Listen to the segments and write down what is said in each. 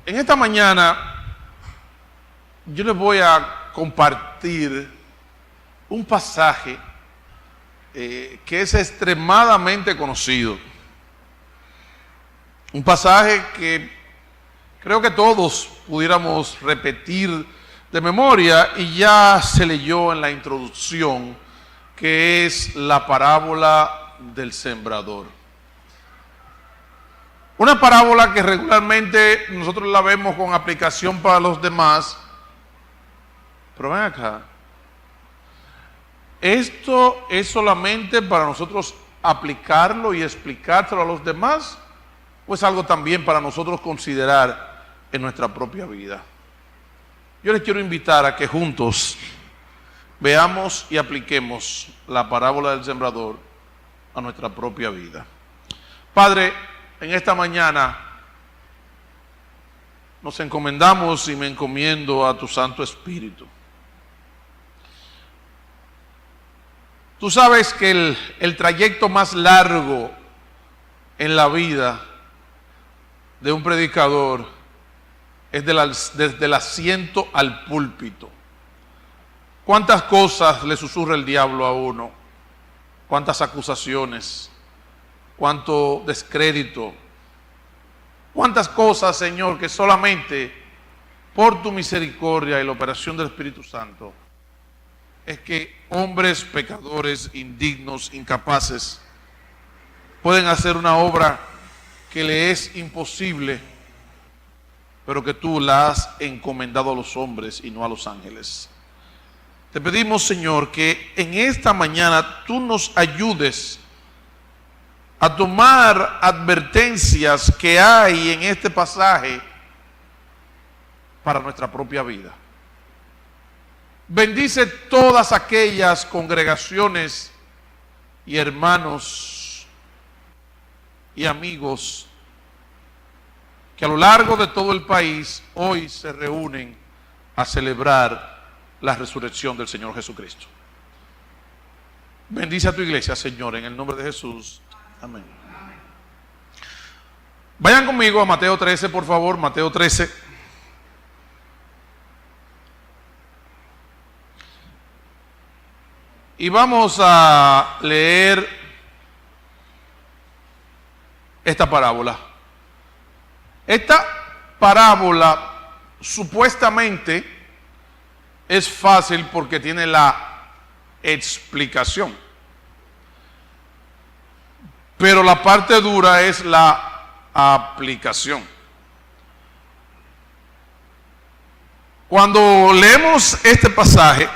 En esta mañana yo les voy a compartir un pasaje que es extremadamente conocido. Un pasaje que creo que todos pudiéramos repetir de memoria y ya se leyó en la introducción, que es la parábola del sembrador. Una parábola que regularmente nosotros la vemos con aplicación para los demás, pero ven acá, ¿esto es solamente para nosotros aplicarlo y explicárselo a los demás? ¿O es algo también para nosotros considerar en nuestra propia vida? Yo les quiero invitar a que juntos veamos y apliquemos la parábola del sembrador a nuestra propia vida. Padre, en esta mañana nos encomendamos y me encomiendo a tu Santo Espíritu. Tú sabes que el trayecto más largo en la vida de un predicador es desde el asiento al púlpito. ¿Cuántas cosas le susurra el diablo a uno? ¿Cuántas acusaciones? ¿Cuánto descrédito? ¿Cuántas cosas, Señor, que solamente por tu misericordia y la operación del Espíritu Santo es que hombres pecadores, indignos, incapaces, pueden hacer una obra que le es imposible, pero que tú la has encomendado a los hombres y no a los ángeles? Te pedimos, Señor, que en esta mañana tú nos ayudes a tomar advertencias que hay en este pasaje para nuestra propia vida. Bendice todas aquellas congregaciones y hermanos y amigos que a lo largo de todo el país hoy se reúnen a celebrar la resurrección del Señor Jesucristo. Bendice a tu iglesia, Señor, en el nombre de Jesús. Amén. Vayan conmigo a Mateo 13, por favor, Mateo 13. Y vamos a leer esta parábola. Esta parábola supuestamente es fácil porque tiene la explicación. Pero la parte dura es la aplicación. Cuando leemos este pasaje,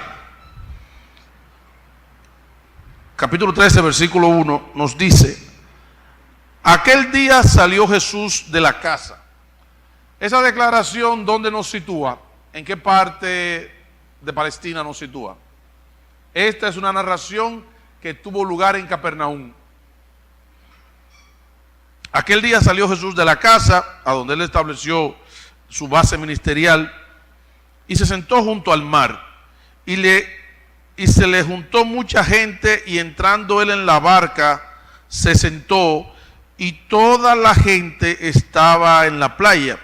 capítulo 13, versículo 1, nos dice: aquel día salió Jesús de la casa. Esa declaración, ¿dónde nos sitúa? ¿En qué parte de Palestina nos sitúa? Esta es una narración que tuvo lugar en Capernaum. Aquel día salió Jesús de la casa, a donde él estableció su base ministerial, y se sentó junto al mar, y se le juntó mucha gente, y entrando él en la barca, se sentó, y toda la gente estaba en la playa.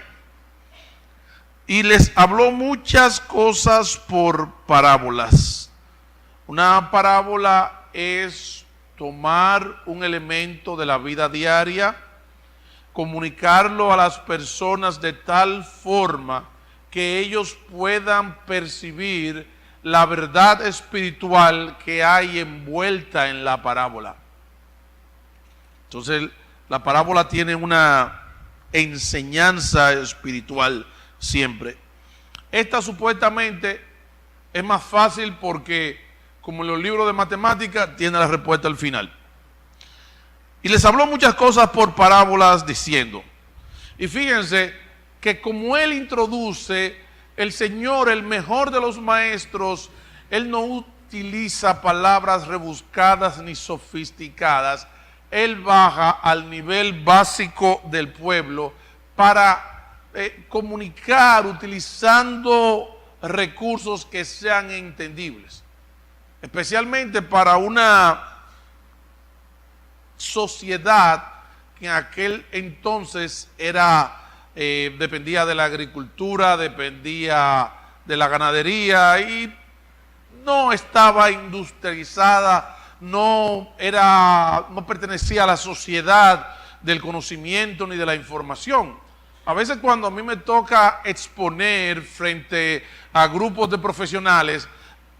Y les habló muchas cosas por parábolas. Una parábola es tomar un elemento de la vida diaria, comunicarlo a las personas de tal forma que ellos puedan percibir la verdad espiritual que hay envuelta en la parábola. Entonces, la parábola tiene una enseñanza espiritual siempre. Esta supuestamente es más fácil porque, como en los libros de matemáticas, tiene la respuesta al final. Y les habló muchas cosas por parábolas diciendo. Y fíjense que como él introduce, el Señor, el mejor de los maestros, él no utiliza palabras rebuscadas ni sofisticadas. Él baja al nivel básico del pueblo para comunicar utilizando recursos que sean entendibles. Especialmente para una sociedad que en aquel entonces era dependía de la agricultura, dependía de la ganadería y no estaba industrializada, no pertenecía a la sociedad del conocimiento ni de la información. A veces cuando a mí me toca exponer frente a grupos de profesionales,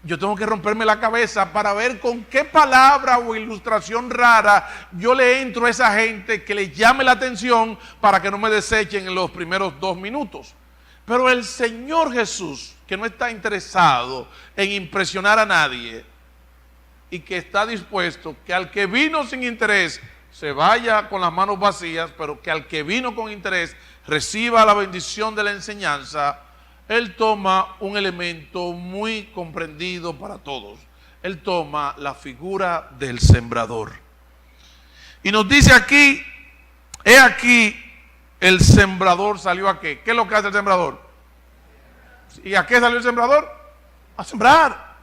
yo tengo que romperme la cabeza para ver con qué palabra o ilustración rara yo le entro a esa gente que le llame la atención para que no me desechen en los primeros 2 minutos. Pero el Señor Jesús, que no está interesado en impresionar a nadie y que está dispuesto que al que vino sin interés se vaya con las manos vacías, pero que al que vino con interés reciba la bendición de la enseñanza, Él toma un elemento muy comprendido para todos. Él toma la figura del sembrador. Y nos dice aquí, he aquí, el sembrador salió a qué. ¿Qué es lo que hace el sembrador? ¿Y a qué salió el sembrador? A sembrar.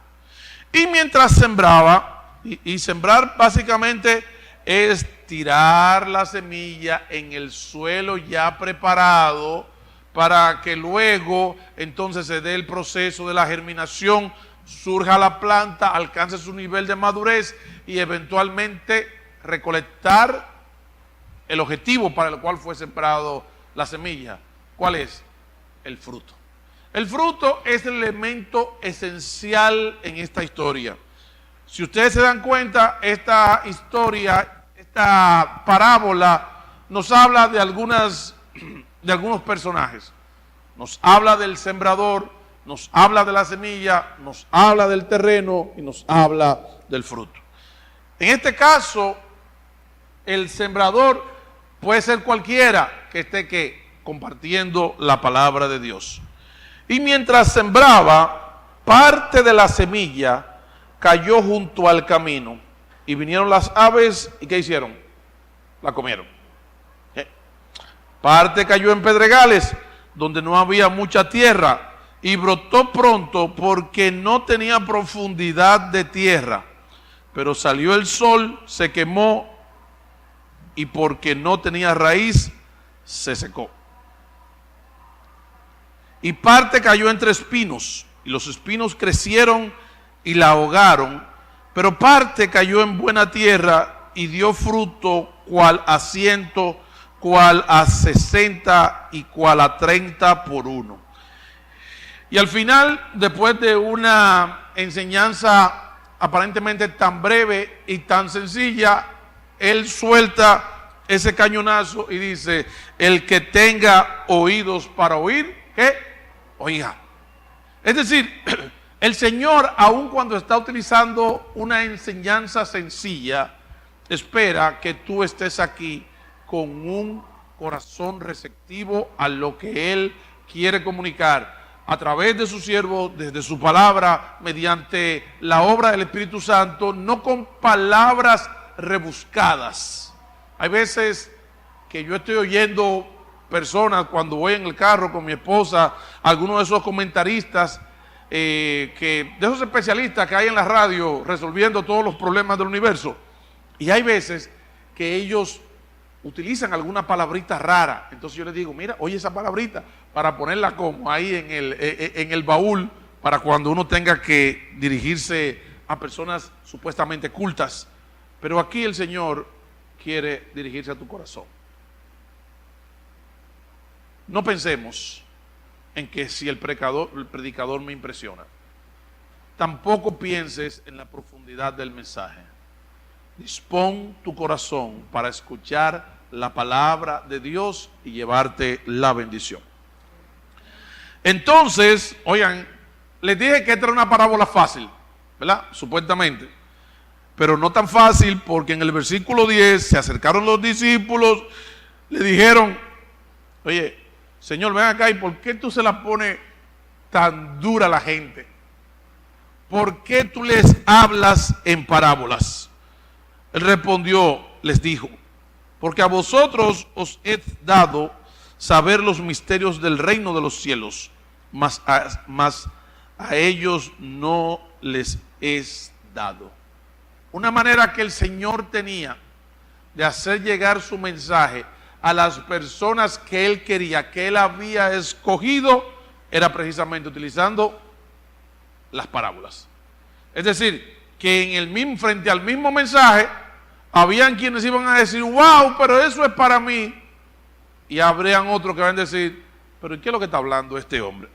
Y mientras sembraba, y sembrar básicamente es tirar la semilla en el suelo ya preparado para que luego entonces se dé el proceso de la germinación, surja la planta, alcance su nivel de madurez y eventualmente recolectar el objetivo para el cual fue sembrado la semilla. ¿Cuál es? El fruto. El fruto es el elemento esencial en esta historia. Si ustedes se dan cuenta, esta historia, esta parábola nos habla de algunos personajes. Nos habla del sembrador, nos habla de la semilla, nos habla del terreno y nos habla del fruto. En este caso, el sembrador puede ser cualquiera que esté compartiendo la palabra de Dios. Y mientras sembraba, parte de la semilla cayó junto al camino y vinieron las aves y ¿qué hicieron? La comieron. Parte cayó en pedregales donde no había mucha tierra y brotó pronto porque no tenía profundidad de tierra, pero salió el sol, se quemó y porque no tenía raíz se secó. Y parte cayó entre espinos y los espinos crecieron y la ahogaron, pero parte cayó en buena tierra y dio fruto, cual a 100, cual a 60 y cual a 30 por uno. Y al final, después de una enseñanza aparentemente tan breve y tan sencilla, él suelta ese cañonazo y dice: el que tenga oídos para oír, ¿qué? Oiga. Es decir, el Señor, aun cuando está utilizando una enseñanza sencilla, espera que tú estés aquí con un corazón receptivo a lo que Él quiere comunicar a través de su siervo, desde su palabra, mediante la obra del Espíritu Santo, no con palabras rebuscadas. Hay veces que yo estoy oyendo personas cuando voy en el carro con mi esposa, algunos de esos comentaristas, de esos especialistas que hay en la radio resolviendo todos los problemas del universo, y hay veces que ellos utilizan alguna palabrita rara. Entonces yo les digo: mira, oye esa palabrita, para ponerla como ahí en el baúl, para cuando uno tenga que dirigirse a personas supuestamente cultas. Pero aquí el Señor quiere dirigirse a tu corazón. No pensemos en que si el predicador me impresiona. Tampoco pienses en la profundidad del mensaje. Dispón tu corazón para escuchar la palabra de Dios y llevarte la bendición. Entonces, oigan, les dije que esta era una parábola fácil, ¿verdad? Supuestamente. Pero no tan fácil, porque en el versículo 10 se acercaron los discípulos, le dijeron: oye, Señor, ven acá, ¿y por qué tú se la pones tan dura a la gente? ¿Por qué tú les hablas en parábolas? Él respondió, les dijo: porque a vosotros os he dado saber los misterios del reino de los cielos, mas a ellos no les es dado. Una manera que el Señor tenía de hacer llegar su mensaje a las personas que él quería, que él había escogido, era precisamente utilizando las parábolas. Es decir, que en el mismo, frente al mismo mensaje, habían quienes iban a decir, wow, pero eso es para mí. Y habrían otros que van a decir, pero ¿qué es lo que está hablando este hombre?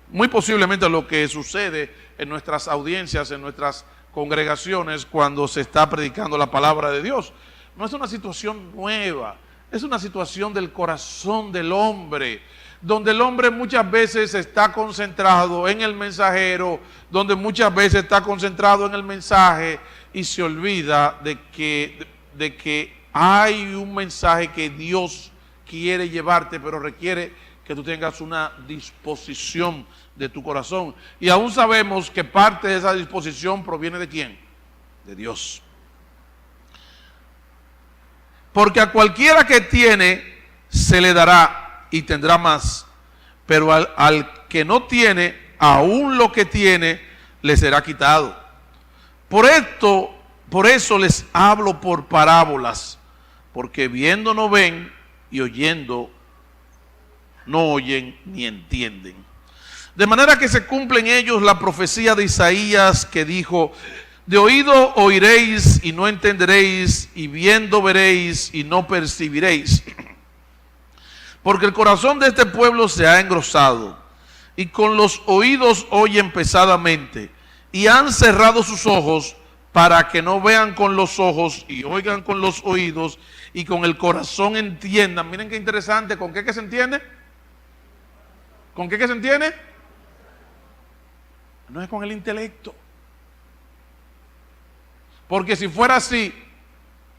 Muy posiblemente lo que sucede en nuestras audiencias, en nuestras congregaciones, cuando se está predicando la palabra de Dios. No es una situación nueva, es una situación del corazón del hombre, donde el hombre muchas veces está concentrado en el mensajero, donde muchas veces está concentrado en el mensaje y se olvida de que hay un mensaje que Dios quiere llevarte, pero requiere que tú tengas una disposición de tu corazón. Y aún sabemos que parte de esa disposición proviene ¿de quién? De Dios. Porque a cualquiera que tiene, se le dará y tendrá más, pero al que no tiene, aún lo que tiene, le será quitado. Por eso les hablo por parábolas, porque viendo no ven y oyendo no oyen ni entienden. De manera que se cumple en ellos la profecía de Isaías que dijo: de oído oiréis y no entenderéis, y viendo veréis y no percibiréis. Porque el corazón de este pueblo se ha engrosado, y con los oídos oyen pesadamente, y han cerrado sus ojos para que no vean con los ojos y oigan con los oídos, y con el corazón entiendan. Miren qué interesante, ¿con qué que se entiende? ¿Con qué que se entiende? No es con el intelecto. Porque si fuera así,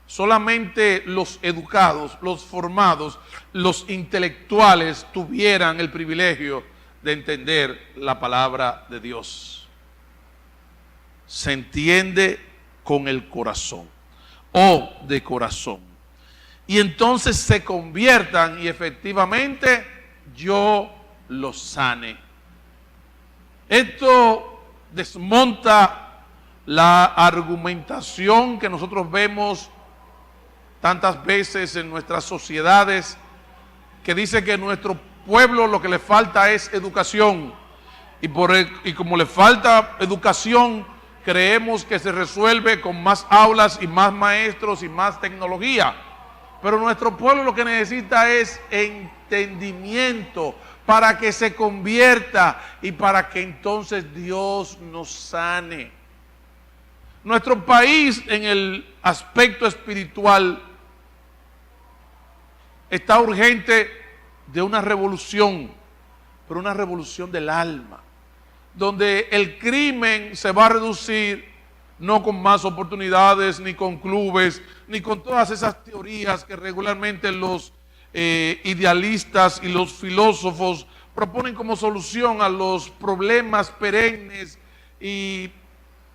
solamente los educados, los formados, los intelectuales tuvieran el privilegio de entender la palabra de Dios. Se entiende con el corazón o de corazón. Y entonces se conviertan y efectivamente yo los sane. Esto desmonta la argumentación que nosotros vemos tantas veces en nuestras sociedades, que dice que a nuestro pueblo lo que le falta es educación, y como le falta educación, creemos que se resuelve con más aulas y más maestros y más tecnología. Pero nuestro pueblo lo que necesita es entendimiento para que se convierta y para que entonces Dios nos sane. Nuestro país en el aspecto espiritual está urgente de una revolución, pero una revolución del alma, donde el crimen se va a reducir no con más oportunidades, ni con clubes, ni con todas esas teorías que regularmente los idealistas y los filósofos proponen como solución a los problemas perennes y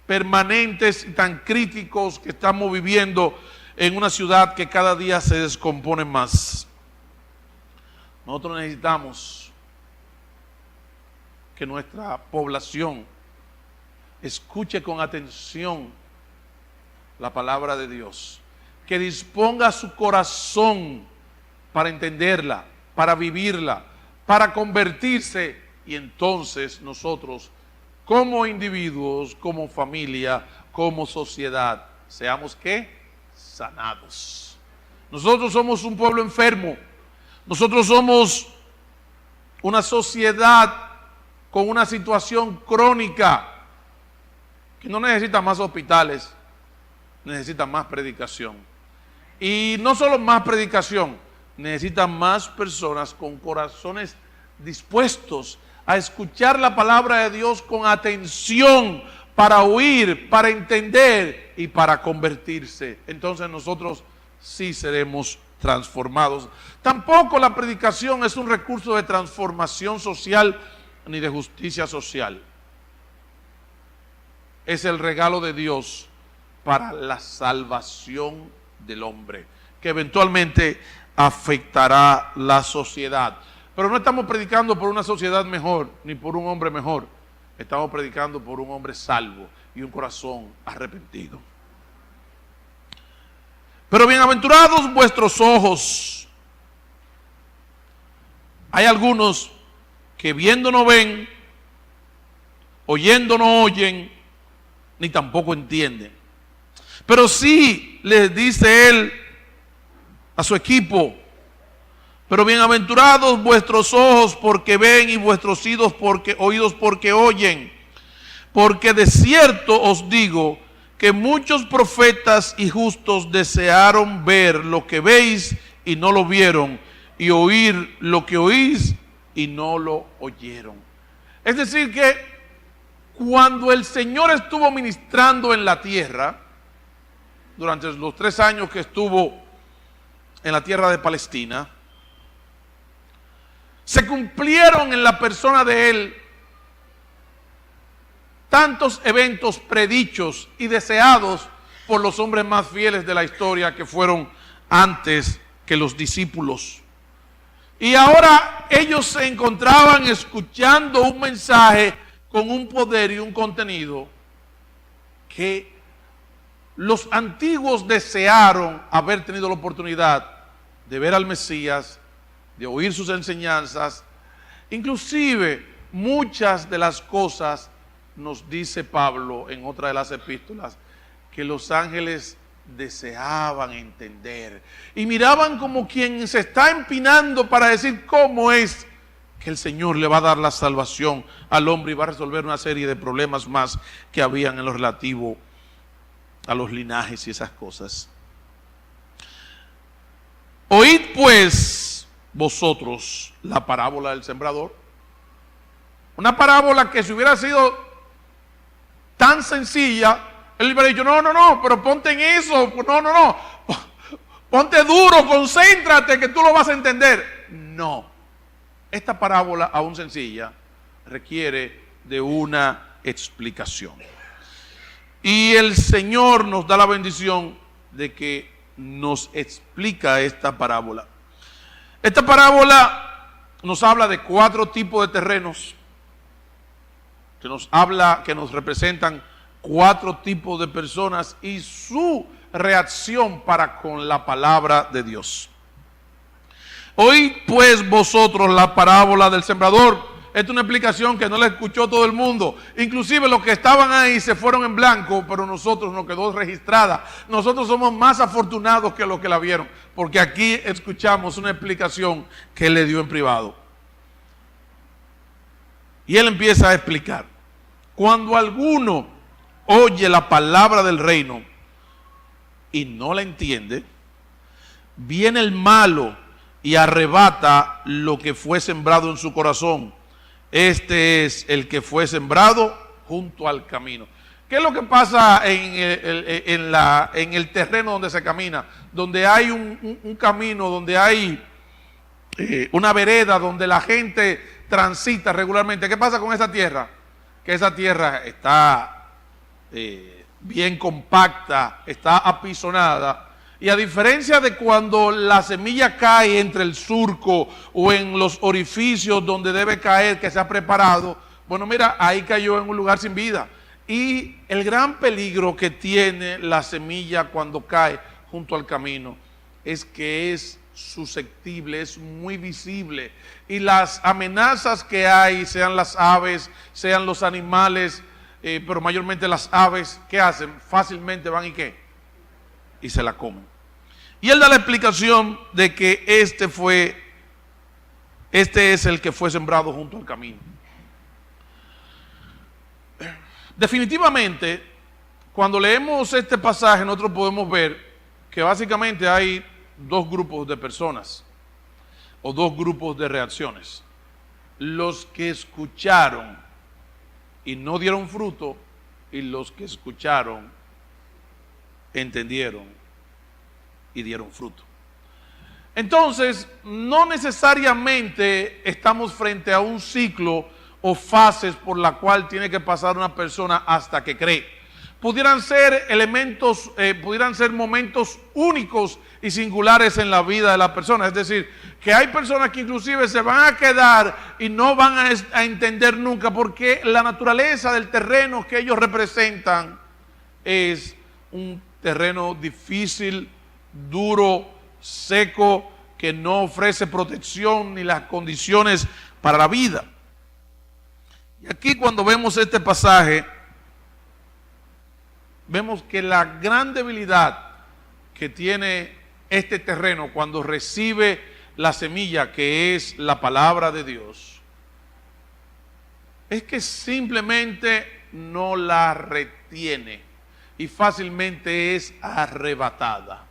permanentes y tan críticos que estamos viviendo en una ciudad que cada día se descompone más. Nosotros necesitamos que nuestra población escuche con atención la palabra de Dios, que disponga su corazón para entenderla, para vivirla, para convertirse, y entonces nosotros como individuos, como familia, como sociedad, seamos ¿qué? Sanados. Nosotros somos un pueblo enfermo. Nosotros somos una sociedad con una situación crónica que no necesita más hospitales, necesita más predicación. Y no solo más predicación, necesita más personas con corazones dispuestos a escuchar la palabra de Dios con atención, para oír, para entender y para convertirse. Entonces nosotros sí seremos transformados. Tampoco la predicación es un recurso de transformación social ni de justicia social. Es el regalo de Dios para la salvación del hombre, que eventualmente afectará la sociedad. Pero no estamos predicando por una sociedad mejor, ni por un hombre mejor. Estamos predicando por un hombre salvo y un corazón arrepentido. Pero bienaventurados vuestros ojos Hay algunos que viendo no ven, oyendo no oyen, ni tampoco entienden. Pero sí les dice él a su equipo: pero bienaventurados vuestros ojos porque ven y vuestros oídos porque oyen. Porque de cierto os digo que muchos profetas y justos desearon ver lo que veis y no lo vieron, y oír lo que oís y no lo oyeron. Es decir que cuando el Señor estuvo ministrando en la tierra, durante los 3 años que estuvo en la tierra de Palestina, se cumplieron en la persona de él tantos eventos predichos y deseados por los hombres más fieles de la historia, que fueron antes que los discípulos. Y ahora ellos se encontraban escuchando un mensaje con un poder y un contenido que los antiguos desearon haber tenido la oportunidad de ver al Mesías, de oír sus enseñanzas. Inclusive muchas de las cosas, nos dice Pablo en otra de las epístolas, que los ángeles deseaban entender y miraban como quien se está empinando para decir cómo es que el Señor le va a dar la salvación al hombre y va a resolver una serie de problemas más que habían en lo relativo a los linajes y esas cosas. Oíd pues vosotros la parábola del sembrador. Una parábola que si hubiera sido tan sencilla, él hubiera dicho: no, pero ponte en eso, no, ponte duro, concéntrate que tú lo vas a entender. No, esta parábola, aún sencilla, requiere de una explicación. Y el Señor nos da la bendición de que nos explica esta parábola. Esta parábola nos habla de 4 tipos de terrenos, que nos representan 4 tipos de personas y su reacción para con la palabra de Dios. Oíd pues vosotros la parábola del sembrador. Esta es una explicación que no la escuchó todo el mundo. Inclusive los que estaban ahí se fueron en blanco, pero nosotros nos quedó registrada. Nosotros somos más afortunados que los que la vieron, porque aquí escuchamos una explicación que él le dio en privado. Y él empieza a explicar: cuando alguno oye la palabra del reino y no la entiende, viene el malo y arrebata lo que fue sembrado en su corazón. Este es el que fue sembrado junto al camino. ¿Qué es lo que pasa en el terreno donde se camina? Donde hay un camino, donde hay una vereda, donde la gente transita regularmente. ¿Qué pasa con esa tierra? Que esa tierra está bien compacta, está apisonada. Y a diferencia de cuando la semilla cae entre el surco o en los orificios donde debe caer, que se ha preparado, bueno, mira, ahí cayó en un lugar sin vida. Y el gran peligro que tiene la semilla cuando cae junto al camino es que es susceptible, es muy visible. Y las amenazas que hay, sean las aves, sean los animales, pero mayormente las aves, ¿qué hacen? Fácilmente van y ¿qué? Y se la comen. Y él da la explicación de que este es el que fue sembrado junto al camino. Definitivamente, cuando leemos este pasaje, nosotros podemos ver que básicamente hay 2 grupos de personas o 2 grupos de reacciones. Los que escucharon y no dieron fruto, y los que escucharon, entendieron y dieron fruto. Entonces, no necesariamente estamos frente a un ciclo o fases por la cual tiene que pasar una persona hasta que cree. Pudieran ser pudieran ser momentos únicos y singulares en la vida de la persona. Es decir, que hay personas que inclusive se van a quedar y no van a entender nunca, porque la naturaleza del terreno que ellos representan es un terreno difícil, duro, seco, que no ofrece protección ni las condiciones para la vida. Y aquí cuando vemos este pasaje, vemos que la gran debilidad que tiene este terreno cuando recibe la semilla, que es la palabra de Dios, es que simplemente no la retiene y fácilmente es arrebatada.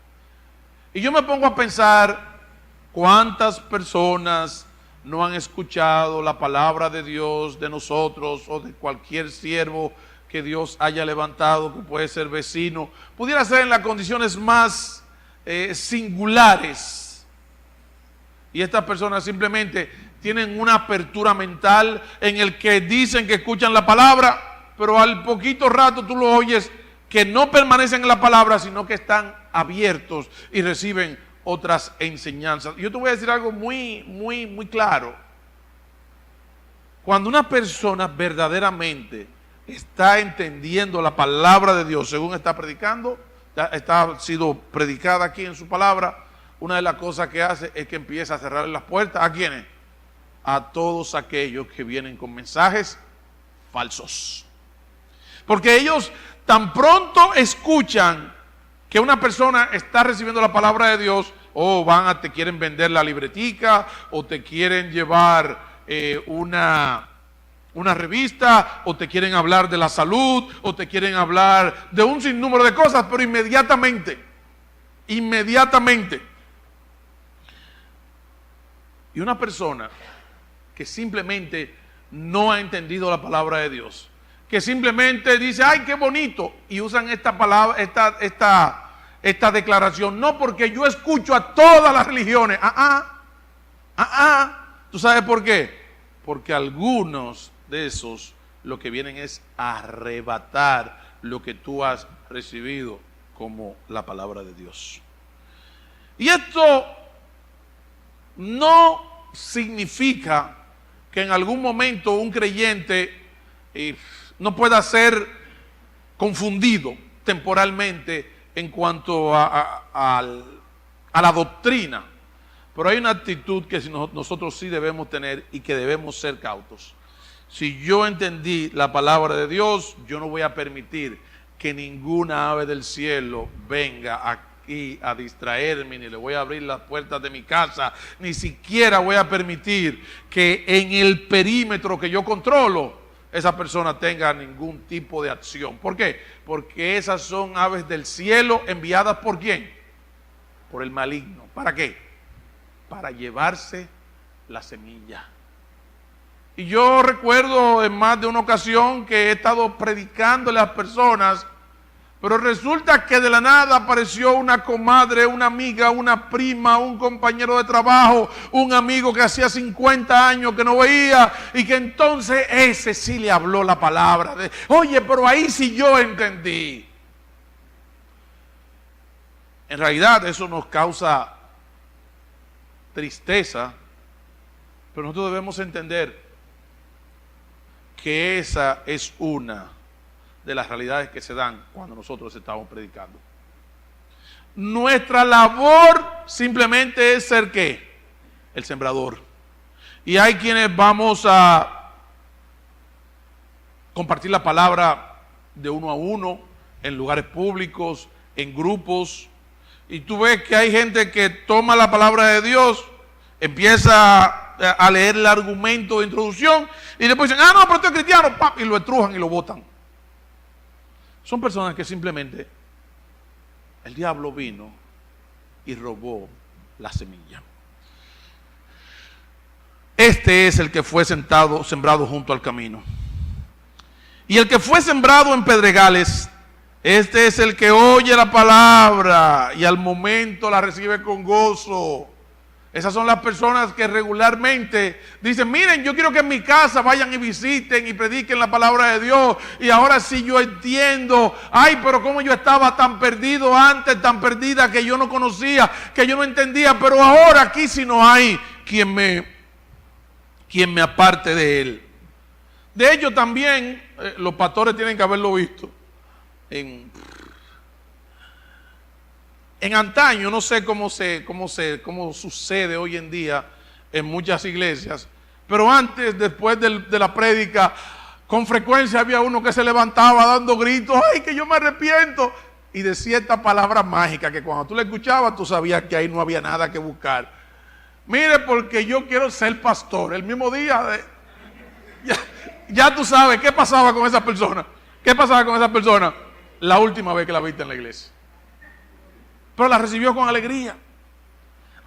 Y yo me pongo a pensar cuántas personas no han escuchado la palabra de Dios de nosotros o de cualquier siervo que Dios haya levantado, que puede ser vecino, pudiera ser en las condiciones más singulares. Y estas personas simplemente tienen una apertura mental en el que dicen que escuchan la palabra, pero al poquito rato tú lo oyes que no permanecen en la palabra, sino que están abiertos y reciben otras enseñanzas. Yo te voy a decir algo muy claro. Cuando una persona verdaderamente está entendiendo la palabra de Dios según está predicando, está sido predicada aquí en su palabra, una de las cosas que hace es que empieza a cerrar las puertas. ¿A quiénes? A todos aquellos que vienen con mensajes falsos. Porque ellos tan pronto escuchan que una persona está recibiendo la palabra de Dios, o te quieren vender la libretica, o te quieren llevar una revista, o te quieren hablar de la salud, o te quieren hablar de un sinnúmero de cosas, pero inmediatamente. Y una persona que simplemente no ha entendido la palabra de Dios, que simplemente dice, ay, qué bonito, y usan esta palabra, esta declaración, no, porque yo escucho a todas las religiones. ¿Tú sabes por qué? Porque algunos de esos lo que vienen es a arrebatar lo que tú has recibido como la palabra de Dios. Y esto no significa que en algún momento un creyente no pueda ser confundido temporalmente en cuanto a la doctrina, pero hay una actitud que nosotros sí debemos tener y que debemos ser cautos. Si yo entendí la palabra de Dios, yo no voy a permitir que ninguna ave del cielo venga aquí a distraerme, ni le voy a abrir las puertas de mi casa, ni siquiera voy a permitir que en el perímetro que yo controlo esa persona tenga ningún tipo de acción. ¿Por qué? Porque esas son aves del cielo enviadas ¿por quién? Por el maligno. ¿Para qué? Para llevarse la semilla. Y yo recuerdo en más de una ocasión que he estado predicándole a las personas, pero resulta que de la nada apareció una comadre, una amiga, una prima, un compañero de trabajo, un amigo que hacía 50 años que no veía, y que entonces ese sí le habló la palabra de, oye, pero ahí sí yo entendí. En realidad eso nos causa tristeza, pero nosotros debemos entender que esa es una de las realidades que se dan cuando nosotros estamos predicando. Nuestra labor simplemente es ser ¿qué? El sembrador. Y hay quienes vamos a compartir la palabra de uno a uno, en lugares públicos, en grupos, y tú ves que hay gente que toma la palabra de Dios, empieza a leer el argumento de introducción, y después dicen, no, pero estoy cristiano, y lo estrujan y lo botan. Son personas que simplemente el diablo vino y robó la semilla. Este es el que fue sembrado junto al camino. Y el que fue sembrado en pedregales, este es el que oye la palabra y al momento la recibe con gozo. Esas son las personas que regularmente dicen, miren, yo quiero que en mi casa vayan y visiten y prediquen la palabra de Dios. Y ahora sí yo entiendo, ay, pero como yo estaba tan perdido antes, tan perdida que yo no conocía, que yo no entendía, pero ahora aquí sí no hay quien me aparte de él. De hecho también, los pastores tienen que haberlo visto. En antaño, no sé cómo sucede hoy en día en muchas iglesias, pero antes, después de la prédica, con frecuencia había uno que se levantaba dando gritos, ¡ay, que yo me arrepiento! Y decía esta palabra mágica que cuando tú la escuchabas, tú sabías que ahí no había nada que buscar. Mire, porque yo quiero ser pastor. El mismo día, ya tú sabes, ¿qué pasaba con esa persona? ¿Qué pasaba con esa persona? La última vez que la viste en la iglesia. Pero la recibió con alegría.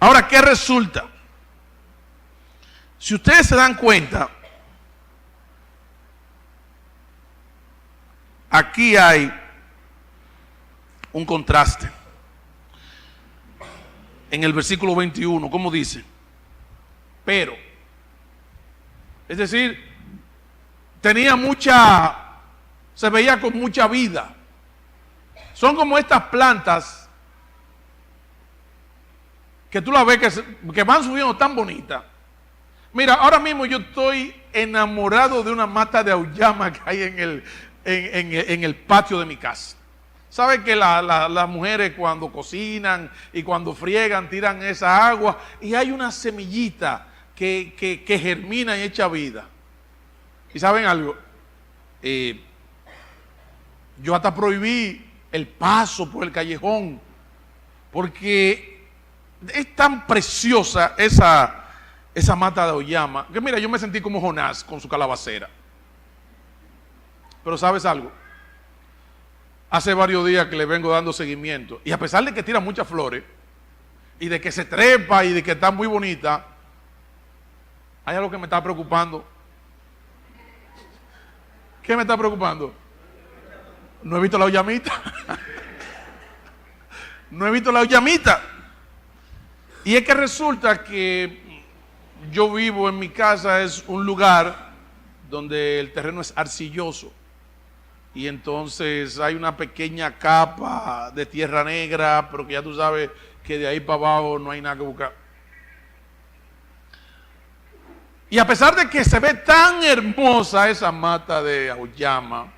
Ahora, ¿qué resulta? Si ustedes se dan cuenta, aquí hay un contraste. En el versículo 21, ¿cómo dice? Pero, es decir, se veía con mucha vida. Son como estas plantas que tú las ves que van subiendo tan bonitas. Mira, ahora mismo yo estoy enamorado de una mata de auyama que hay en el patio de mi casa. ¿Sabe que las mujeres cuando cocinan y cuando friegan tiran esa agua y hay una semillita que germina y echa vida? ¿Y saben algo? Yo hasta prohibí el paso por el callejón porque es tan preciosa esa mata de auyama que mira, yo me sentí como Jonás con su calabacera. Pero ¿sabes algo? Hace varios días que le vengo dando seguimiento y a pesar de que tira muchas flores y de que se trepa y de que está muy bonita, hay algo que me está preocupando. ¿Qué me está preocupando? No he visto la auyamita. No he visto la auyamita. Y es que resulta que yo vivo en mi casa, es un lugar donde el terreno es arcilloso. Y entonces hay una pequeña capa de tierra negra, pero que ya tú sabes que de ahí para abajo no hay nada que buscar. Y a pesar de que se ve tan hermosa esa mata de auyama,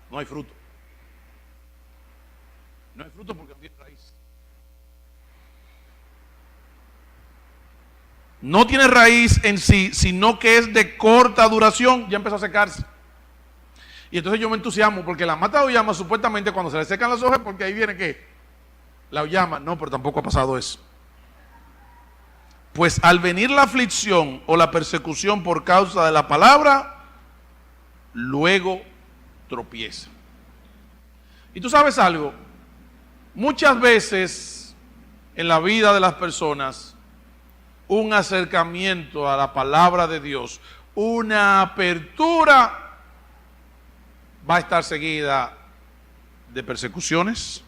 no hay fruto. No hay fruto porque no tiene raíz. No tiene raíz en sí, sino que es de corta duración. Ya empezó a secarse. Y entonces yo me entusiasmo porque la mata de auyama supuestamente cuando se le secan las hojas, porque ahí viene ¿qué? La auyama. No, pero tampoco ha pasado eso. Pues al venir la aflicción o la persecución por causa de la palabra, luego tropieza. Y tú sabes algo, muchas veces en la vida de las personas, un acercamiento a la palabra de Dios, una apertura, va a estar seguida de persecuciones,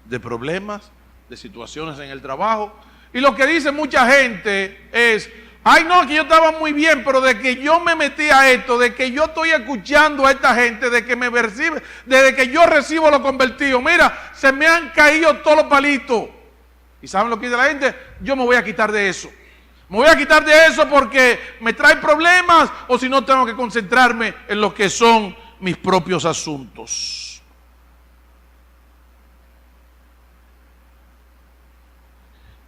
de problemas, de situaciones en el trabajo. Y lo que dice mucha gente es, ay no, que yo estaba muy bien, pero de que yo me metí a esto, de que yo estoy escuchando a esta gente, de que me recibe, desde que yo recibo lo convertido, mira, se me han caído todos los palitos. ¿Y saben lo que dice la gente? Yo me voy a quitar de eso. Me voy a quitar de eso porque me trae problemas o si no tengo que concentrarme en lo que son mis propios asuntos.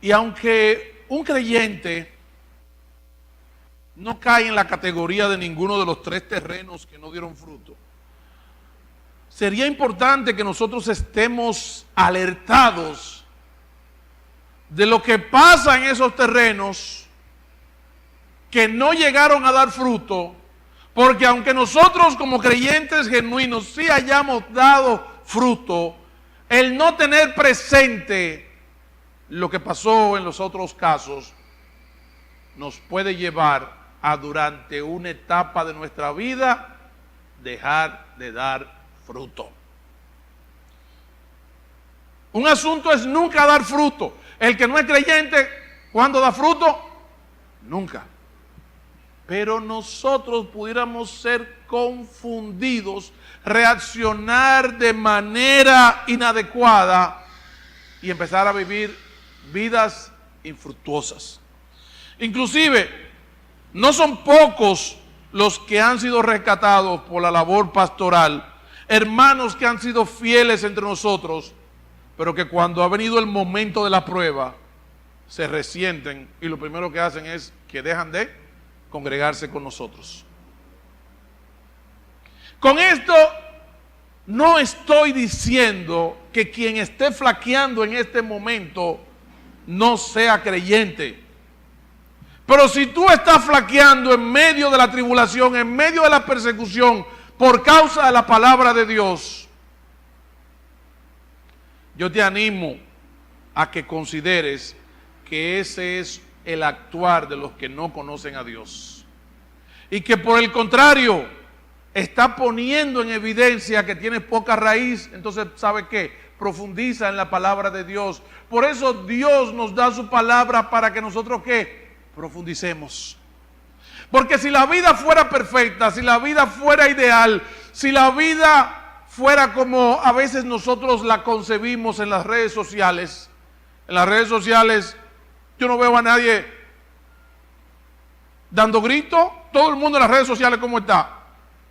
Y aunque un creyente no cae en la categoría de ninguno de los tres terrenos que no dieron fruto, sería importante que nosotros estemos alertados de lo que pasa en esos terrenos que no llegaron a dar fruto, porque aunque nosotros como creyentes genuinos sí hayamos dado fruto, el no tener presente lo que pasó en los otros casos nos puede llevar a durante una etapa de nuestra vida dejar de dar fruto. Un asunto es nunca dar fruto. El que no es creyente, ¿cuándo da fruto? Nunca. Pero nosotros pudiéramos ser confundidos, reaccionar de manera inadecuada y empezar a vivir vidas infructuosas. Inclusive, no son pocos los que han sido rescatados por la labor pastoral hermanos que han sido fieles entre nosotros, pero que cuando ha venido el momento de la prueba, se resienten y lo primero que hacen es que dejan de congregarse con nosotros. Con esto no estoy diciendo que quien esté flaqueando en este momento no sea creyente. Pero si tú estás flaqueando en medio de la tribulación, en medio de la persecución, por causa de la palabra de Dios, yo te animo a que consideres que ese es el actuar de los que no conocen a Dios. Y que por el contrario, está poniendo en evidencia que tiene poca raíz. Entonces, ¿sabe qué? Profundiza en la palabra de Dios. Por eso Dios nos da su palabra para que nosotros, ¿qué? Profundicemos. Porque si la vida fuera perfecta, si la vida fuera ideal, si la vida fuera como a veces nosotros la concebimos en las redes sociales, yo no veo a nadie dando grito. Todo el mundo en las redes sociales, ¿cómo está?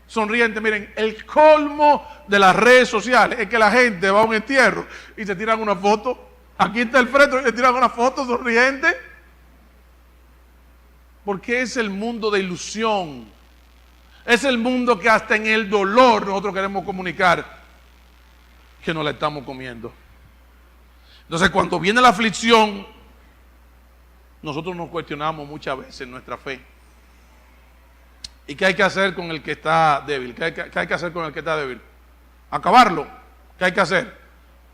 Sonriente. Miren, el colmo de las redes sociales es que la gente va a un entierro y se tiran una foto. Aquí está el frente y le tiran una foto sonriente. Porque es el mundo de ilusión. Es el mundo que hasta en el dolor nosotros queremos comunicar que nos la estamos comiendo. Entonces, cuando viene la aflicción, nosotros nos cuestionamos muchas veces nuestra fe. ¿Y qué hay que hacer con el que está débil? ¿Qué hay que hacer con el que está débil? Acabarlo. ¿Qué hay que hacer?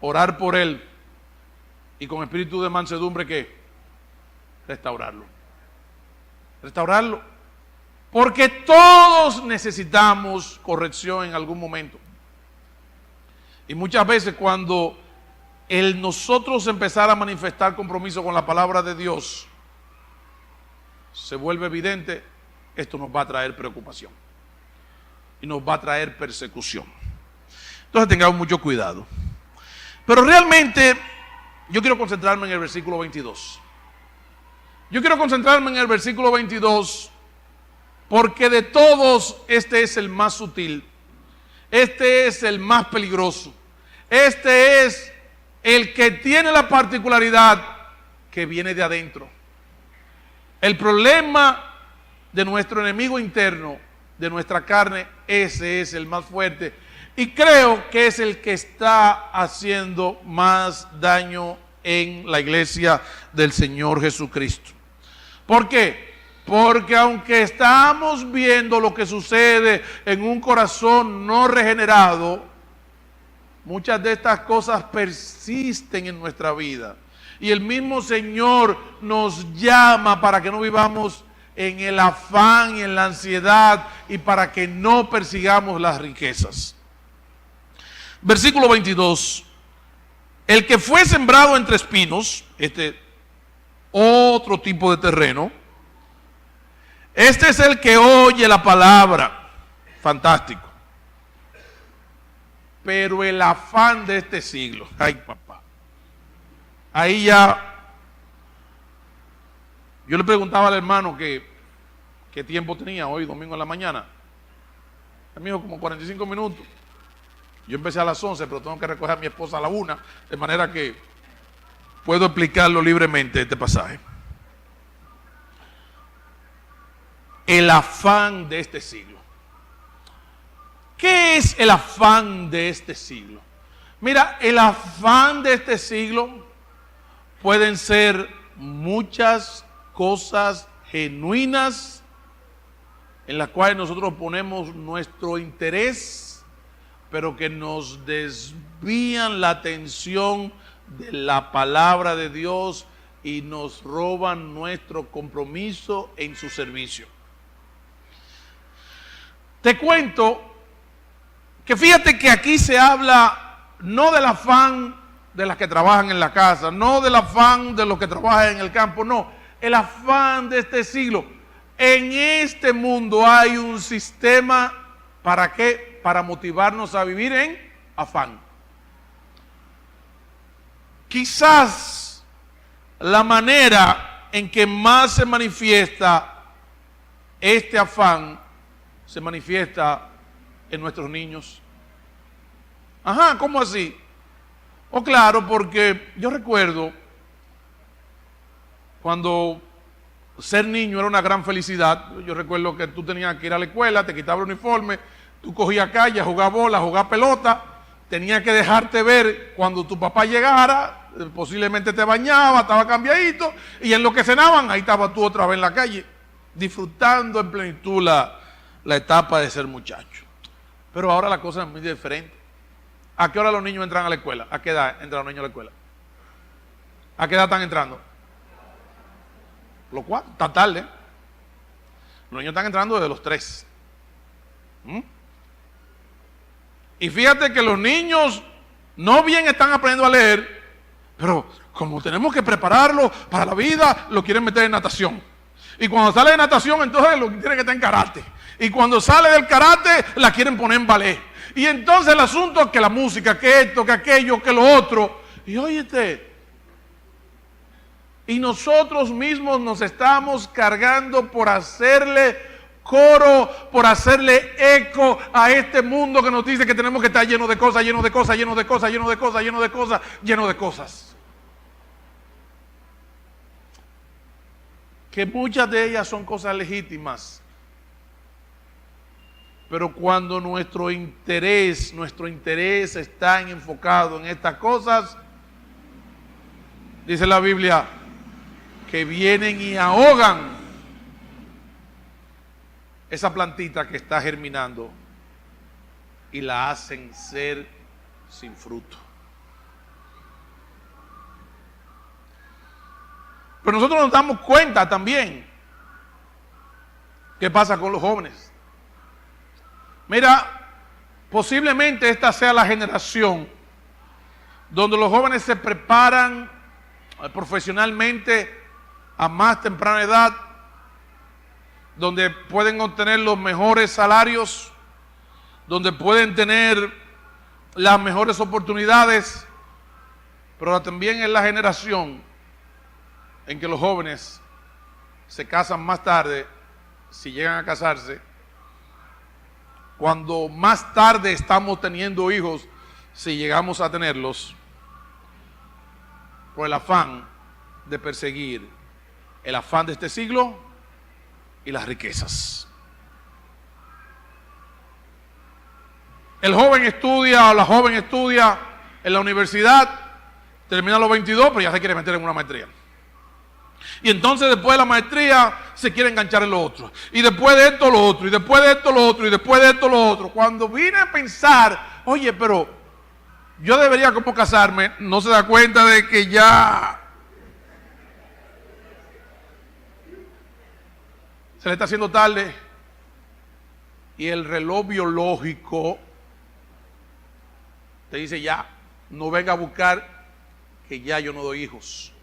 Orar por él. Y con espíritu de mansedumbre, ¿qué? Restaurarlo. Restaurarlo. Porque todos necesitamos corrección en algún momento. Y muchas veces cuando nosotros empezar a manifestar compromiso con la palabra de Dios, se vuelve evidente, esto nos va a traer preocupación. Y nos va a traer persecución. Entonces tengamos mucho cuidado. Pero realmente yo quiero concentrarme en el versículo 22. Yo quiero concentrarme en el versículo 22 porque de todos este es el más sutil, este es el más peligroso, este es el que tiene la particularidad que viene de adentro. El problema de nuestro enemigo interno, de nuestra carne, ese es el más fuerte y creo que es el que está haciendo más daño en la iglesia del Señor Jesucristo. ¿Por qué? Porque aunque estamos viendo lo que sucede en un corazón no regenerado, muchas de estas cosas persisten en nuestra vida. Y el mismo Señor nos llama para que no vivamos en el afán y en la ansiedad y para que no persigamos las riquezas. Versículo 22. El que fue sembrado entre espinos, otro tipo de terreno, este es el que oye la palabra, fantástico, pero el afán de este siglo, ay papá, ahí ya, yo le preguntaba al hermano qué tiempo tenía hoy, domingo en la mañana, me dijo como 45 minutos, yo empecé a las 11, pero tengo que recoger a mi esposa a la 1, de manera que puedo explicarlo libremente este pasaje. El afán de este siglo. ¿Qué es el afán de este siglo? Mira, el afán de este siglo pueden ser muchas cosas genuinas en las cuales nosotros ponemos nuestro interés, pero que nos desvían la atención de la palabra de Dios y nos roban nuestro compromiso en su servicio. Te cuento que fíjate que aquí se habla no del afán de las que trabajan en la casa, no del afán de los que trabajan en el campo, no, el afán de este siglo. En este mundo hay un sistema, ¿para qué? Para motivarnos a vivir en afán. Quizás la manera en que más se manifiesta este afán se manifiesta en nuestros niños. Ajá, ¿cómo así? Oh, claro, porque yo recuerdo cuando ser niño era una gran felicidad. Yo recuerdo que tú tenías que ir a la escuela, te quitaba el uniforme, tú cogías calle, jugabas bola, jugabas pelota, tenías que dejarte ver cuando tu papá llegara, posiblemente te bañaba, estaba cambiadito, y en lo que cenaban, ahí estabas tú otra vez en la calle, disfrutando en plenitud la etapa de ser muchacho. Pero ahora la cosa es muy diferente. ¿A qué hora los niños entran a la escuela? ¿A qué edad entran los niños a la escuela? ¿A qué edad están entrando? Lo cual, está tarde. Los niños están entrando desde los 3. Y fíjate que los niños no bien están aprendiendo a leer, pero como tenemos que prepararlo para la vida, lo quieren meter en natación. Y cuando sale de natación, entonces lo tienen que estar en karate. Y cuando sale del karate, la quieren poner en ballet. Y entonces el asunto es que la música, que esto, que aquello, que lo otro. Y óyete, y nosotros mismos nos estamos cargando por hacerle coro, por hacerle eco a este mundo que nos dice que tenemos que estar lleno de cosas, lleno de cosas, lleno de cosas, lleno de cosas, lleno de cosas, lleno de cosas. Que muchas de ellas son cosas legítimas. Pero cuando nuestro interés está enfocado en estas cosas, dice la Biblia, que vienen y ahogan esa plantita que está germinando y la hacen ser sin fruto. Pero nosotros nos damos cuenta también qué pasa con los jóvenes. Mira, posiblemente esta sea la generación donde los jóvenes se preparan profesionalmente a más temprana edad, donde pueden obtener los mejores salarios, donde pueden tener las mejores oportunidades, pero también es la generación en que los jóvenes se casan más tarde, si llegan a casarse. Cuando más tarde estamos teniendo hijos, si llegamos a tenerlos, por el afán de perseguir el afán de este siglo y las riquezas. El joven estudia o la joven estudia en la universidad, termina a los 22, pero ya se quiere meter en una maestría. Y entonces después de la maestría se quiere enganchar en lo otro. Y después de esto lo otro, y después de esto lo otro, y después de esto lo otro. Cuando vine a pensar, oye, pero yo debería como casarme, no se da cuenta de que ya se le está haciendo tarde y el reloj biológico te dice ya, no venga a buscar que ya yo no doy hijos.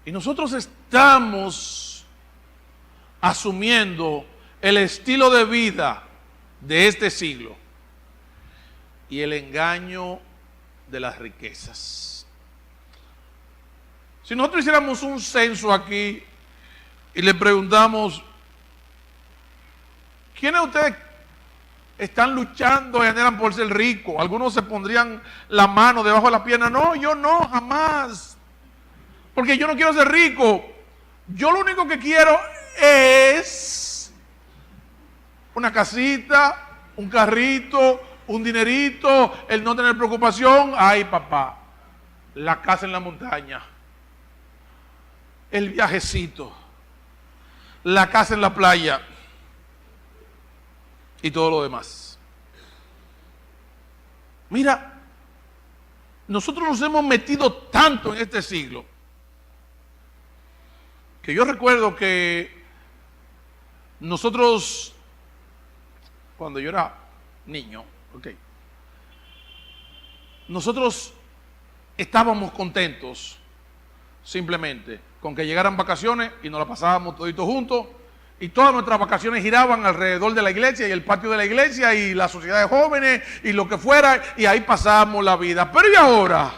Y nosotros estamos asumiendo el estilo de vida de este siglo y el engaño de las riquezas. Si nosotros hiciéramos un censo aquí y le preguntamos, ¿quiénes de ustedes están luchando y anhelan por ser ricos? Algunos se pondrían la mano debajo de la pierna. No, yo no, jamás. Porque yo no quiero ser rico. Yo lo único que quiero es una casita, un carrito, un dinerito, el no tener preocupación. Ay, papá, la casa en la montaña, el viajecito, la casa en la playa y todo lo demás. Mira, nosotros nos hemos metido tanto en este siglo que yo recuerdo que nosotros, cuando yo era niño, nosotros estábamos contentos simplemente con que llegaran vacaciones y nos la pasábamos toditos juntos, y todas nuestras vacaciones giraban alrededor de la iglesia y el patio de la iglesia y la sociedad de jóvenes y lo que fuera, y ahí pasábamos la vida. Pero ¿y ahora?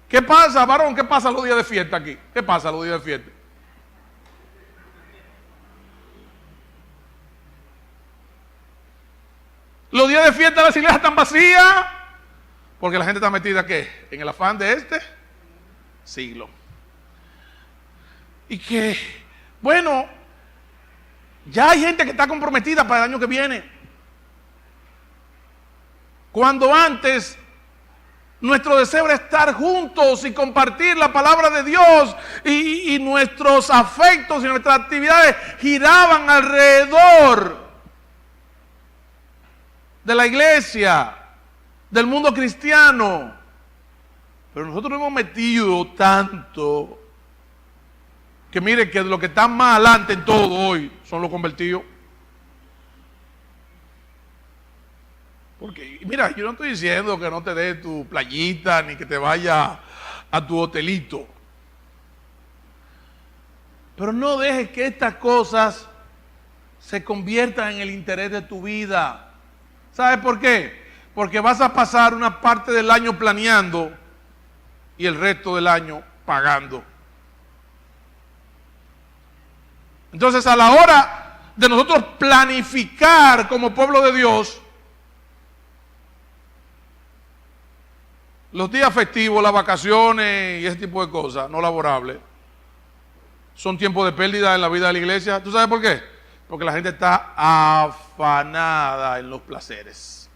¿Qué pasa, varón? ¿Qué pasa los días de fiesta aquí? ¿Qué pasa los días de fiesta? Los días de fiesta las iglesias están vacías porque la gente está metida, ¿qué? En el afán de este siglo. Y que, bueno, ya hay gente que está comprometida para el año que viene. Cuando antes nuestro deseo era estar juntos y compartir la palabra de Dios y nuestros afectos y nuestras actividades giraban alrededor de la iglesia, del mundo cristiano. Pero nosotros nos hemos metido tanto que mire que los que están más adelante en todo hoy son los convertidos. Porque mira, yo no estoy diciendo que no te dé tu playita ni que te vaya a tu hotelito. Pero no dejes que estas cosas se conviertan en el interés de tu vida. ¿Sabes por qué? Porque vas a pasar una parte del año planeando y el resto del año pagando. Entonces, a la hora de nosotros planificar como pueblo de Dios, los días festivos, las vacaciones y ese tipo de cosas no laborables son tiempos de pérdida en la vida de la iglesia. ¿Tú sabes por qué? Porque la gente está afanada en los placeres.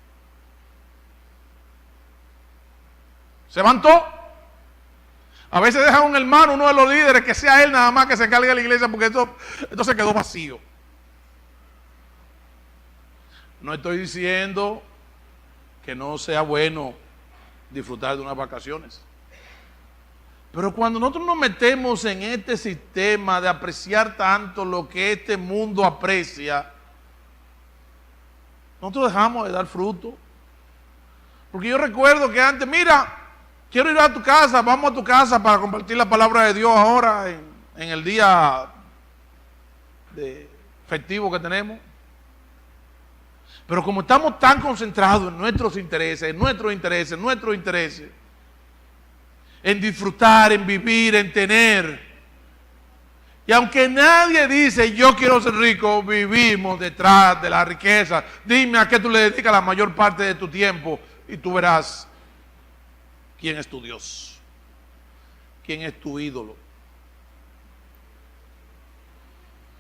Se van todos. A veces dejan a un hermano, uno de los líderes, que sea él nada más que se encargue de la iglesia, porque esto se quedó vacío. No estoy diciendo que no sea bueno disfrutar de unas vacaciones. Pero cuando nosotros nos metemos en este sistema de apreciar tanto lo que este mundo aprecia, nosotros dejamos de dar fruto. Porque yo recuerdo que antes, mira, quiero ir a tu casa, vamos a tu casa para compartir la palabra de Dios ahora en el día festivo que tenemos. Pero como estamos tan concentrados en nuestros intereses, en disfrutar, en vivir, en tener. Y aunque nadie dice, yo quiero ser rico, vivimos detrás de la riqueza. Dime a qué tú le dedicas la mayor parte de tu tiempo y tú verás quién es tu Dios, quién es tu ídolo.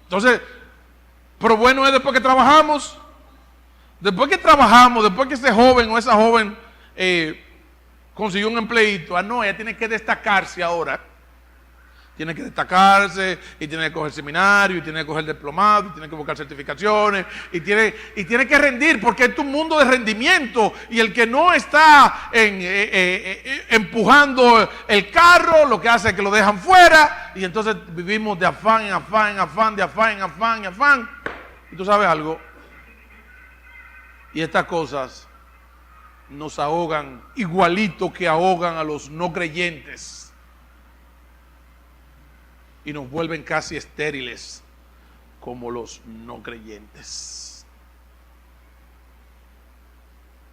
Entonces, pero bueno es después que trabajamos, después que ese joven o esa joven consiguió un empleito, no, ella tiene que destacarse ahora. Tiene que destacarse, y tiene que coger seminario, y tiene que coger diplomado, y tiene que buscar certificaciones, y tiene que rendir, porque es un mundo de rendimiento, y el que no está empujando el carro, lo que hace es que lo dejan fuera, y entonces vivimos de afán en afán, en afán, de afán en afán, en afán. Y tú sabes algo, y estas cosas nos ahogan igualito que ahogan a los no creyentes y nos vuelven casi estériles como los no creyentes.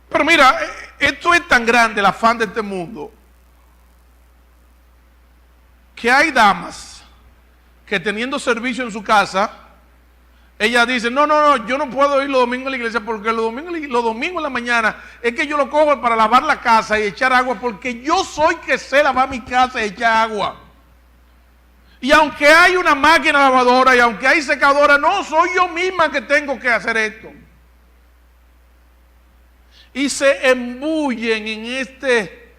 Pero mira, esto es tan grande el afán de este mundo que hay damas que teniendo servicio en su casa, ella dice, no, yo no puedo ir los domingos a la iglesia porque los domingos en la mañana es que yo lo cojo para lavar la casa y echar agua porque yo soy que sé lavar mi casa y echar agua. Y aunque hay una máquina lavadora y aunque hay secadora, no soy yo misma que tengo que hacer esto. Y se embullen en este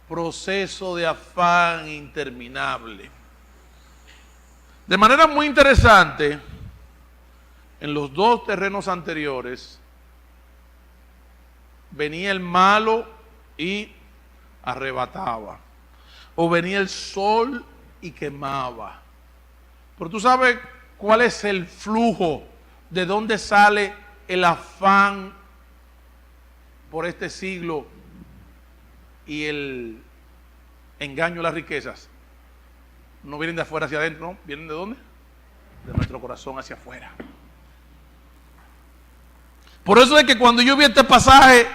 proceso de afán interminable. De manera muy interesante, en los dos terrenos anteriores, venía el malo y arrebataba. O venía el sol y quemaba. Pero tú sabes cuál es el flujo, de dónde sale el afán por este siglo y el engaño a las riquezas. No vienen de afuera hacia adentro, ¿no? ¿Vienen de dónde? De nuestro corazón hacia afuera. Por eso es que cuando yo vi este pasaje,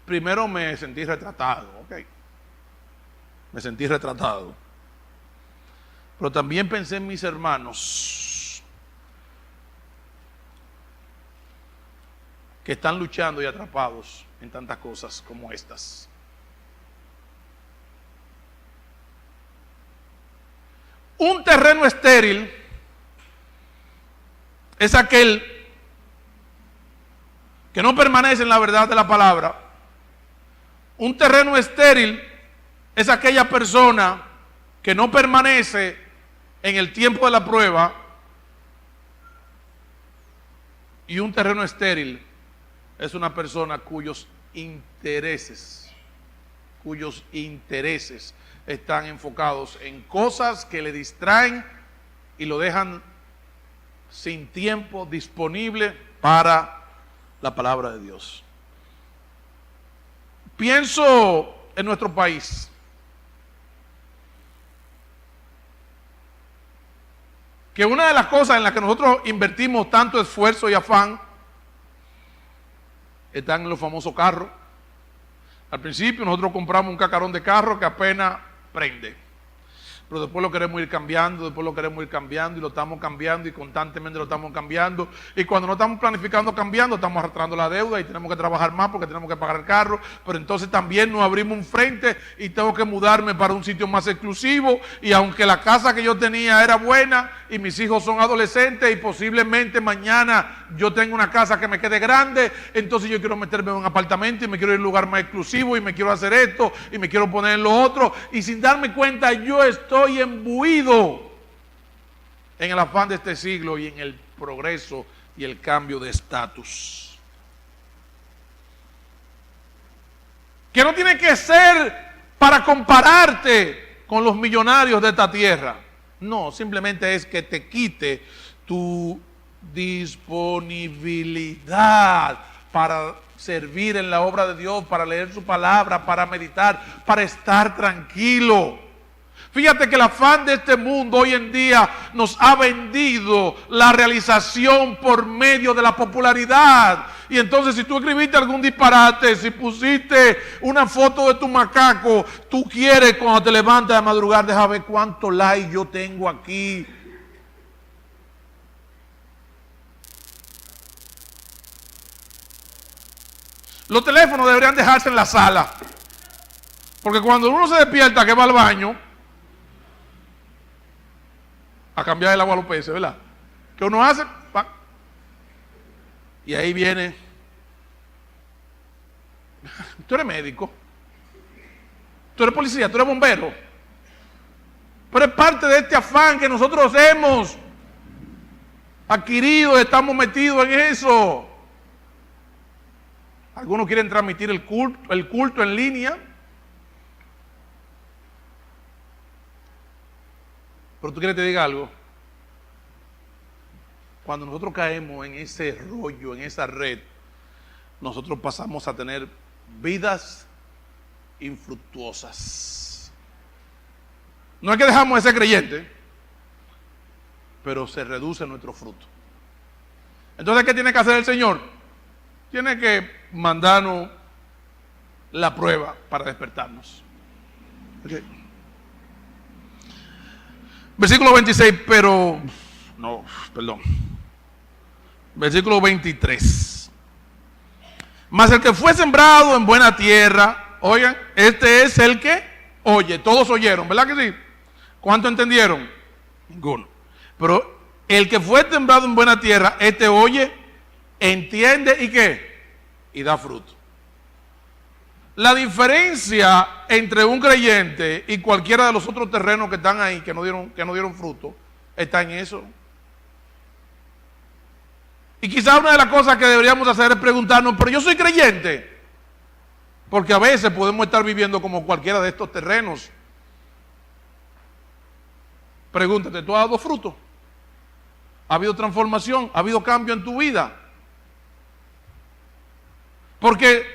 primero me sentí retratado, ¿ok? Me sentí retratado. Pero también pensé en mis hermanos que están luchando y atrapados en tantas cosas como estas. Un terreno estéril es aquel que no permanece en la verdad de la palabra. Un terreno estéril es aquella persona que no permanece en el tiempo de la prueba. Y un terreno estéril es una persona cuyos intereses están enfocados en cosas que le distraen y lo dejan sin tiempo disponible para la palabra de Dios. Pienso en nuestro país. Que una de las cosas en las que nosotros invertimos tanto esfuerzo y afán están en los famosos carros. Al principio nosotros compramos un cacarón de carro que apenas prende. Pero después lo queremos ir cambiando, y lo estamos cambiando y constantemente lo estamos cambiando. Y cuando no estamos planificando cambiando, estamos arrastrando la deuda y tenemos que trabajar más porque tenemos que pagar el carro. Pero entonces también nos abrimos un frente y tengo que mudarme para un sitio más exclusivo. Y aunque la casa que yo tenía era buena y mis hijos son adolescentes y posiblemente mañana yo tengo una casa que me quede grande, entonces yo quiero meterme en un apartamento y me quiero ir a un lugar más exclusivo y me quiero hacer esto y me quiero poner en lo otro. Y sin darme cuenta yo estoy embuido en el afán de este siglo y en el progreso y el cambio de estatus. Que no tiene que ser para compararte con los millonarios de esta tierra. No, simplemente es que te quite tu disponibilidad para servir en la obra de Dios, para leer su palabra, para meditar, para estar tranquilo. Fíjate que el afán de este mundo hoy en día nos ha vendido la realización por medio de la popularidad. Y entonces si tú escribiste algún disparate, si pusiste una foto de tu macaco, tú quieres cuando te levantas de madrugada, deja ver cuántos likes yo tengo aquí. Los teléfonos deberían dejarse en la sala. Porque cuando uno se despierta que va al baño a cambiar el agua a los peces, ¿verdad? Que uno hace, ¡pam! Y ahí viene, tú eres médico, tú eres policía, tú eres bombero, pero es parte de este afán que nosotros hemos adquirido, estamos metidos en eso. Algunos quieren transmitir el culto en línea, pero tú quieres que te diga algo. Cuando nosotros caemos en ese rollo, en esa red, nosotros pasamos a tener vidas infructuosas. No es que dejamos de ser creyentes, pero se reduce nuestro fruto. Entonces, ¿qué tiene que hacer el Señor? Tiene que mandarnos la prueba para despertarnos. Okay. Versículo 26, Versículo 23. Mas el que fue sembrado en buena tierra, oigan, este es el que oye. Todos oyeron, ¿verdad que sí? ¿Cuánto entendieron? Ninguno. Pero el que fue sembrado en buena tierra, este oye, entiende y ¿qué? Y da fruto. La diferencia entre un creyente y cualquiera de los otros terrenos que están ahí, que no dieron fruto, está en eso. Y quizás una de las cosas que deberíamos hacer es preguntarnos, pero yo soy creyente. Porque a veces podemos estar viviendo como cualquiera de estos terrenos. Pregúntate, ¿tú has dado fruto? ¿Ha habido transformación? ¿Ha habido cambio en tu vida? Porque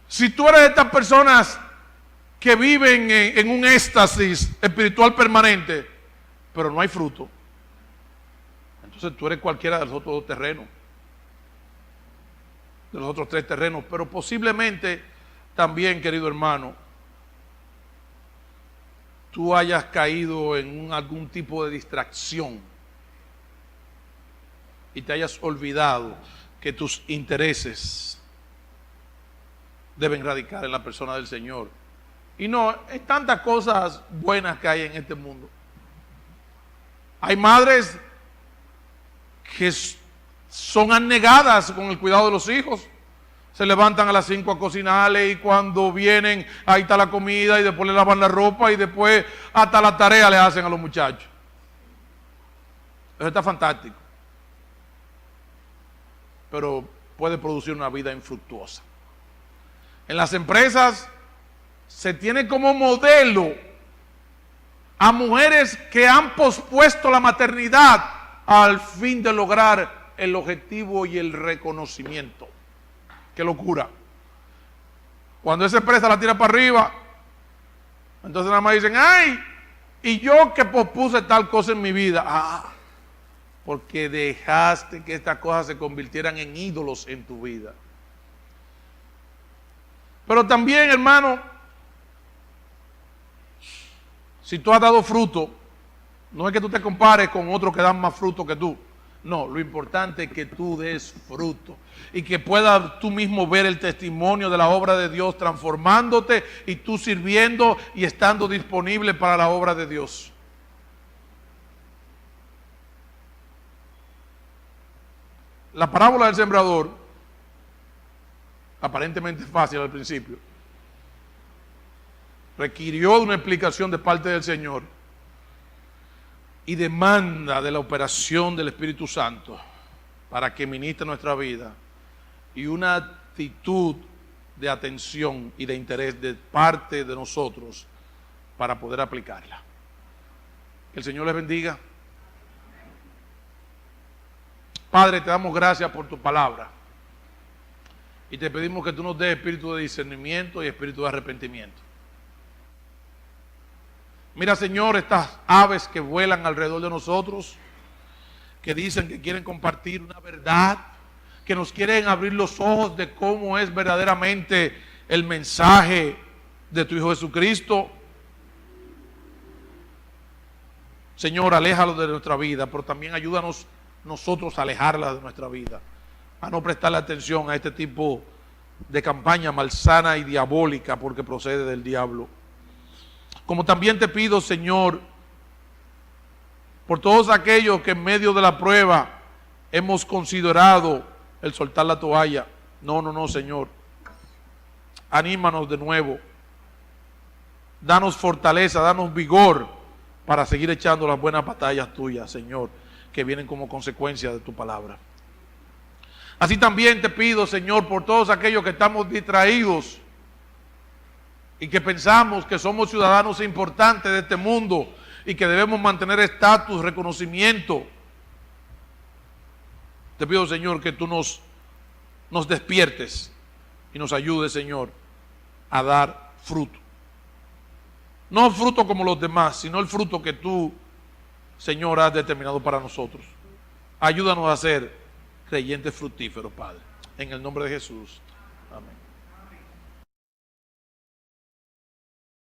si tú eres de estas personas que viven en un éxtasis espiritual permanente, pero no hay fruto, entonces tú eres cualquiera de los otros dos terrenos, de los otros tres terrenos. Pero posiblemente también, querido hermano, tú hayas caído en algún tipo de distracción y te hayas olvidado que tus intereses deben radicar en la persona del Señor. Y no, hay tantas cosas buenas que hay en este mundo. Hay madres que son anegadas con el cuidado de los hijos. Se levantan a las 5 a cocinarle y cuando vienen, ahí está la comida y después le lavan la ropa y después hasta la tarea le hacen a los muchachos. Eso está fantástico. Pero puede producir una vida infructuosa. En las empresas se tiene como modelo a mujeres que han pospuesto la maternidad al fin de lograr el objetivo y el reconocimiento. Qué locura. Cuando esa empresa la tira para arriba, entonces nada más dicen, ay, y yo que pospuse tal cosa en mi vida. Ah, porque dejaste que estas cosas se convirtieran en ídolos en tu vida. Pero también, hermano, si tú has dado fruto, no es que tú te compares con otros que dan más fruto que tú. No, lo importante es que tú des fruto y que puedas tú mismo ver el testimonio de la obra de Dios transformándote y tú sirviendo y estando disponible para la obra de Dios. La parábola del sembrador, aparentemente fácil al principio, requirió de una explicación de parte del Señor y demanda de la operación del Espíritu Santo para que ministre nuestra vida y una actitud de atención y de interés de parte de nosotros para poder aplicarla. Que el Señor les bendiga. Padre, te damos gracias por tu palabra y te pedimos que tú nos des espíritu de discernimiento y espíritu de arrepentimiento. Mira, Señor, estas aves que vuelan alrededor de nosotros, que dicen que quieren compartir una verdad, que nos quieren abrir los ojos de cómo es verdaderamente el mensaje de tu Hijo Jesucristo. Señor, aléjalo de nuestra vida, pero también ayúdanos nosotros a alejarla de nuestra vida, a no prestarle atención a este tipo de campaña malsana y diabólica porque procede del diablo. Como también te pido, Señor, por todos aquellos que en medio de la prueba hemos considerado el soltar la toalla. No, Señor. Anímanos de nuevo. Danos fortaleza, danos vigor para seguir echando las buenas batallas tuyas, Señor, que vienen como consecuencia de tu palabra. Así también te pido, Señor, por todos aquellos que estamos distraídos y que pensamos que somos ciudadanos importantes de este mundo y que debemos mantener estatus, reconocimiento. Te pido, Señor, que tú nos despiertes y nos ayudes, Señor, a dar fruto. No fruto como los demás, sino el fruto que tú, Señor, has determinado para nosotros. Ayúdanos a ser creyentes fructíferos, Padre. En el nombre de Jesús. Amén.